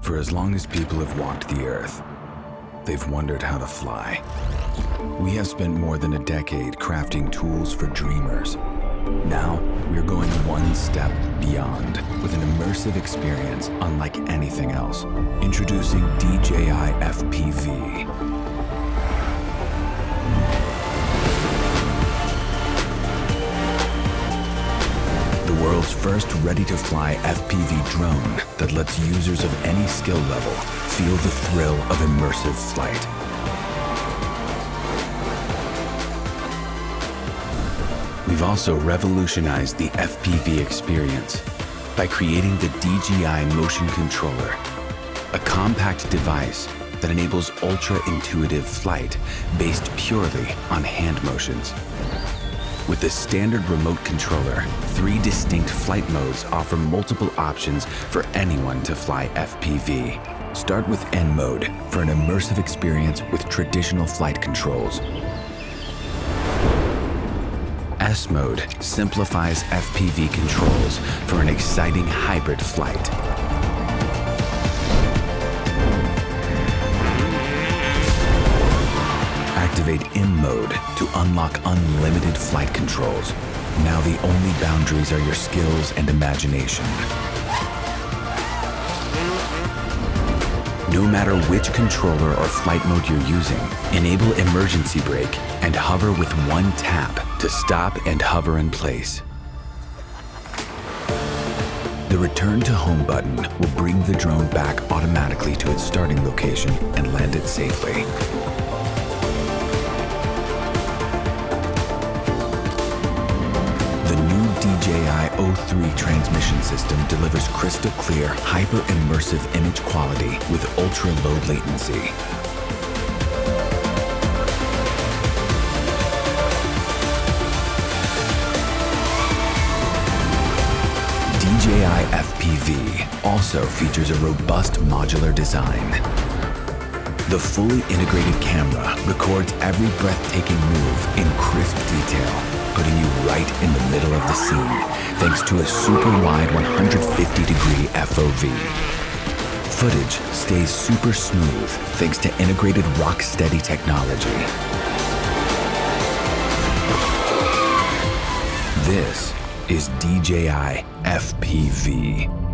For as long as people have walked the earth, they've wondered how to fly. We have spent more than a decade crafting tools for dreamers. Now, we're going one step beyond with an immersive experience unlike anything else. Introducing DJI FPV. The world's first ready-to-fly FPV drone that lets users of any skill level feel the thrill of immersive flight. We've also revolutionized the FPV experience by creating the DJI Motion Controller, a compact device that enables ultra-intuitive flight based purely on hand motions. With the standard remote controller, 3 distinct flight modes offer multiple options for anyone to fly FPV. Start with N mode for an immersive experience with traditional flight controls. S mode simplifies FPV controls for an exciting hybrid flight. Activate M mode to unlock unlimited flight controls. Now the only boundaries are your skills and imagination. No matter which controller or flight mode you're using, enable emergency brake and hover with one tap to stop and hover in place. The Return to Home button will bring the drone back automatically to its starting location and land it safely. DJI O3 transmission system delivers crystal clear, hyper-immersive image quality with ultra-low latency. DJI FPV also features a robust modular design. The fully integrated camera records every breathtaking move in crisp detail, putting you right in the middle of the scene, thanks to a super wide 150-degree FOV. Footage stays super smooth thanks to integrated rock-steady technology. This is DJI FPV.